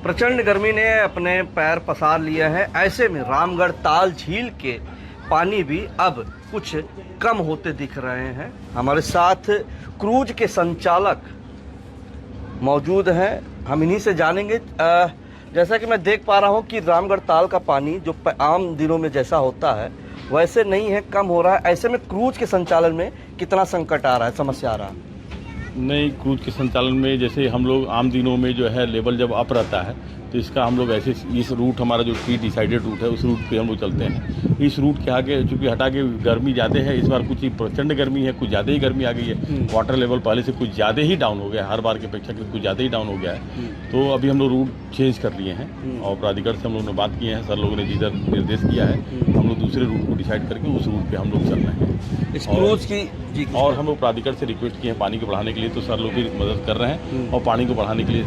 प्रचंड गर्मी ने अपने पैर पसार लिए हैं। ऐसे में रामगढ़ ताल झील के पानी भी अब कुछ कम होते दिख रहे हैं। हमारे साथ क्रूज के संचालक मौजूद हैं, हम इन्हीं से जानेंगे। जैसा कि मैं देख पा रहा हूं कि रामगढ़ ताल का पानी जो आम दिनों में जैसा होता है वैसे नहीं है, कम हो रहा है। ऐसे में क्रूज के संचालन में कितना संकट आ रहा है, समस्या आ रहा है? नहीं, क्रूज के संचालन में जैसे हम लोग आम दिनों में जो है लेवल जब अप रहता है तो इसका हम लोग ऐसे इस रूट हमारा जो प्री डिसाइडेड रूट है उस रूट पे हम लोग चलते हैं। इस रूट के आगे चूँकि हटा के गर्मी ज़्यादा है, इस बार कुछ प्रचंड गर्मी है, कुछ ज़्यादा ही गर्मी आ गई है। वाटर लेवल पहले से कुछ ज़्यादा ही डाउन हो गया है, हर बार की अपेक्षा कुछ ज़्यादा ही डाउन हो गया है। तो अभी हम लोग रूट चेंज कर लिए हैं और प्राधिकरण से हम लोग ने बात किए हैं, सर लोगों ने जिधर निर्देश किया है हम लोग दूसरे रूट को डिसाइड करके उस रूट पर हम लोग चल रहे हैं। इस क्रूज की और हम लोग प्राधिकरण से रिक्वेस्ट किए हैं पानी को बढ़ाने के लिए, तो सर लोग भी मदद कर रहे हैं और पानी को बढ़ाने के लिए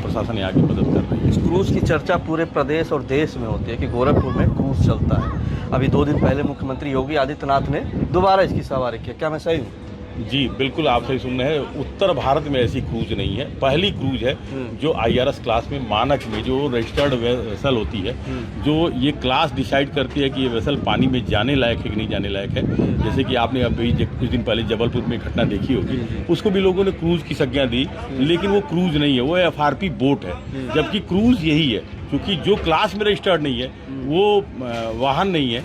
प्रशासन यहाँ की मदद कर रही है। इस क्रूज की चर्चा पूरे प्रदेश और देश में होती है कि गोरखपुर में क्रूज चलता है। अभी 2 दिन पहले मुख्यमंत्री योगी आदित्यनाथ ने दोबारा इसकी सवारी की। क्या मैं सही हूँ? जी बिल्कुल, आप सही सुन रहे हैं। उत्तर भारत में ऐसी क्रूज नहीं है, पहली क्रूज है जो IRS क्लास में मानक में जो रजिस्टर्ड वेसल होती है, जो ये क्लास डिसाइड करती है कि ये वेसल पानी में जाने लायक है कि नहीं जाने लायक है। जैसे कि आपने अभी कुछ दिन पहले जबलपुर में घटना देखी होगी, उसको भी लोगों ने क्रूज की संज्ञा दी, लेकिन वो क्रूज नहीं है, वो FRP बोट है। जबकि क्रूज यही है, क्योंकि जो क्लास में रजिस्टर्ड नहीं है वो वाहन नहीं है,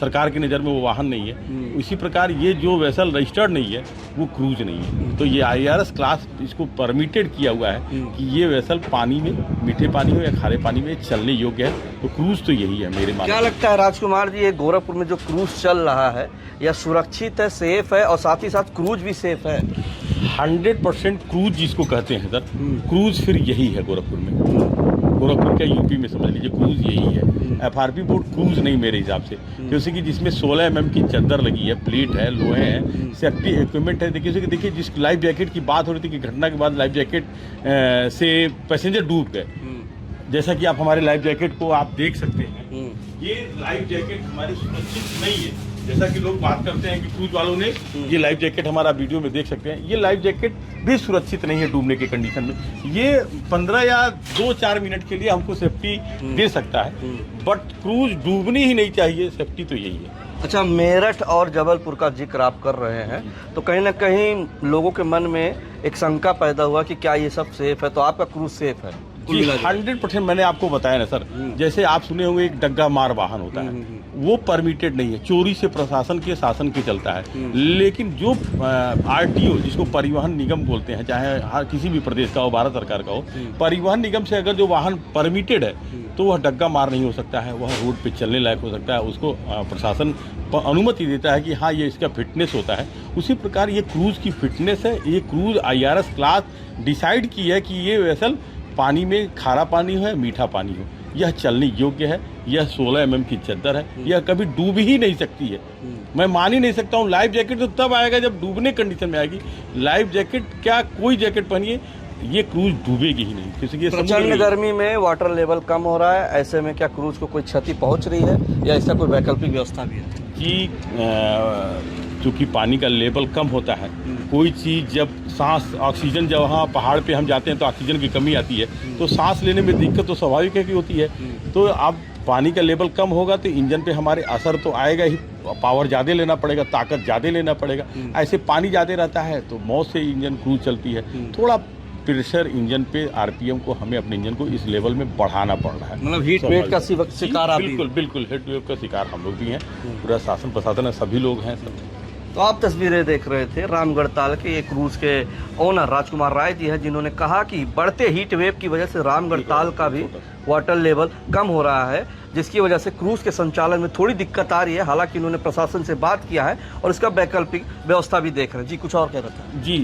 सरकार की नज़र में वो वाहन नहीं है। इसी प्रकार ये जो वेसल रजिस्टर्ड नहीं है वो क्रूज नहीं है। तो ये IRS क्लास इसको परमिटेड किया हुआ है कि ये वेसल पानी में, मीठे पानी में या खारे पानी में चलने योग्य है। तो क्रूज तो यही है मेरे मानने। क्या लगता है राजकुमार जी, ये गोरखपुर में जो क्रूज चल रहा है यह सुरक्षित है, सेफ है और साथ ही साथ क्रूज भी सेफ है? 100% क्रूज जिसको कहते हैं सर, क्रूज फिर यही है गोरखपुर में। गोरखपुर क्या यूपी में समझ लीजिए क्रूज यही है। FRP बोट क्रूज नहीं मेरे हिसाब से, जैसे कि जिसमें 16 mm की चद्दर लगी है, प्लेट है, लोहे हैं, सेफ्टी इक्विपमेंट है। देखिए जिस लाइफ जैकेट की बात हो रही थी कि घटना के बाद लाइफ जैकेट से पैसेंजर डूब गए, जैसा कि आप हमारे लाइफ जैकेट को आप देख सकते हैं, ये लाइफ जैकेट हमारी सुरक्षित नहीं है। जैसा कि लोग बात करते हैं कि क्रूज वालों ने ये लाइफ जैकेट हमारा वीडियो में देख सकते हैं, ये लाइफ जैकेट भी सुरक्षित नहीं है डूबने के कंडीशन में। ये 15 या 2-4 मिनट के लिए हमको सेफ्टी दे सकता है, बट क्रूज डूबनी ही नहीं चाहिए, सेफ्टी तो यही है। अच्छा, मेरठ और जबलपुर का जिक्र आप कर रहे हैं, तो कहीं ना कहीं लोगों के मन में एक शंका पैदा हुआ कि क्या ये सब सेफ है, तो आपका क्रूज सेफ है? जी 100% मैंने आपको बताया ना सर, जैसे आप सुने होंगे एक डग्गा मार वाहन होता है, वो परमिटेड नहीं है, चोरी से प्रशासन के शासन के चलता है। लेकिन जो RTO जिसको परिवहन निगम बोलते हैं, चाहे किसी भी प्रदेश का हो, भारत सरकार का हो, परिवहन निगम से अगर जो वाहन परमिटेड है तो वह डग्गा मार नहीं हो सकता है, वह रोड पे चलने लायक हो सकता है, उसको प्रशासन अनुमति देता है कि हाँ ये इसका फिटनेस होता है। उसी प्रकार ये क्रूज की फिटनेस है। ये क्रूज IRS क्लास डिसाइड की है कि ये वेसल पानी में खारा पानी हो या मीठा पानी हो, यह चलने योग्य है। यह 16 mm की चद्दर है, यह कभी डूब ही नहीं सकती है। मैं मान ही नहीं सकता हूँ। लाइफ जैकेट तो तब आएगा जब डूबने कंडीशन में आएगी। लाइफ जैकेट क्या, कोई जैकेट पहनिए, ये क्रूज डूबेगी ही नहीं, क्योंकि प्रचंड गर्मी में वाटर लेवल कम हो रहा है। ऐसे में क्या क्रूज को कोई क्षति पहुंच रही है या इसका कोई वैकल्पिक व्यवस्था भी है? कि चूँकि पानी का लेवल कम होता है, कोई चीज़ जब सांस, ऑक्सीजन, जब वहाँ पहाड़ पे हम जाते हैं तो ऑक्सीजन की कमी आती है, तो सांस लेने में दिक्कत तो स्वाभाविक है कि होती है। तो अब पानी का लेवल कम होगा तो इंजन पे हमारे असर तो आएगा ही, पावर ज़्यादा लेना पड़ेगा, ताकत ज़्यादा लेना पड़ेगा। ऐसे पानी ज़्यादा रहता है तो मौत से इंजन क्रूज चलती है। थोड़ा प्रेशर इंजन पे, RPM को हमें अपने इंजन को इस लेवल में बढ़ाना पड़ रहा है। मतलब हीट वेव का शिकार आप? बिल्कुल हीट वेव का शिकार हम लोग भी हैं, पूरा शासन प्रशासन है, सभी लोग हैं सब। तो आप तस्वीरें देख रहे थे रामगढ़ ताल के एक क्रूज के ओनर राजकुमार राय जी हैं, जिन्होंने कहा कि बढ़ते हीट वेव की वजह से रामगढ़ ताल का भी वाटर लेवल कम हो रहा है, जिसकी वजह से क्रूज के संचालन में थोड़ी दिक्कत आ रही है। हालांकि उन्होंने प्रशासन से बात किया है और इसका वैकल्पिक व्यवस्था भी देख रहे हैं। जी कुछ और कह रहा था? जी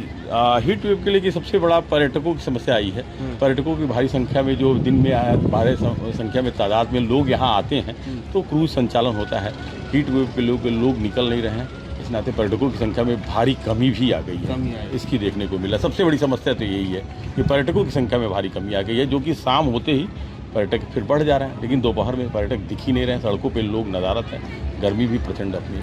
हीट वेव के लिए कि सबसे बड़ा पर्यटकों की समस्या आई है। पर्यटकों की भारी संख्या में, जो दिन में भारी संख्या में तादाद में लोग यहाँ आते हैं तो क्रूज संचालन होता है। हीट वेव के लोग निकल नहीं रहे हैं, इस नाते पर्यटकों की संख्या में भारी कमी भी आ गई है, इसकी देखने को मिला। सबसे बड़ी समस्या तो यही है कि पर्यटकों की संख्या में भारी कमी आ गई है, जो कि शाम होते ही पर्यटक फिर बढ़ जा रहे हैं, लेकिन दोपहर में पर्यटक दिख ही नहीं रहे हैं। सड़कों पे लोग नदारत हैं, गर्मी भी प्रचंड अपनी।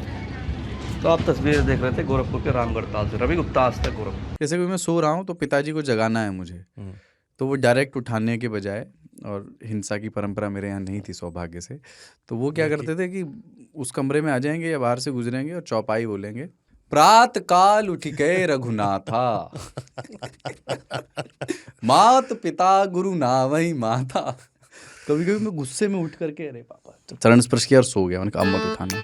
तो आप तस्वीरें देख रहे थे गोरखपुर के रामगढ़ ताल से। रवि गुप्ता, आज तक गोरखपुर। जैसे कि मैं सो रहा हूँ तो पिताजी को जगाना है मुझे, तो वो डायरेक्ट उठाने के बजाय और हिंसा की परंपरा मेरे यहाँ नहीं थी सौभाग्य से। तो वो क्या करते थे कि उस कमरे में आ जाएंगे या बाहर से गुजरेंगे और चौपाई बोलेंगे, प्रात काल उठिके रघुनाथा मात पिता गुरु नावई माता। कभी कभी मैं गुस्से में उठ करके अरे पापा चरण स्पर्श किया और सो गया। मैंने कहा अब मत उठाना।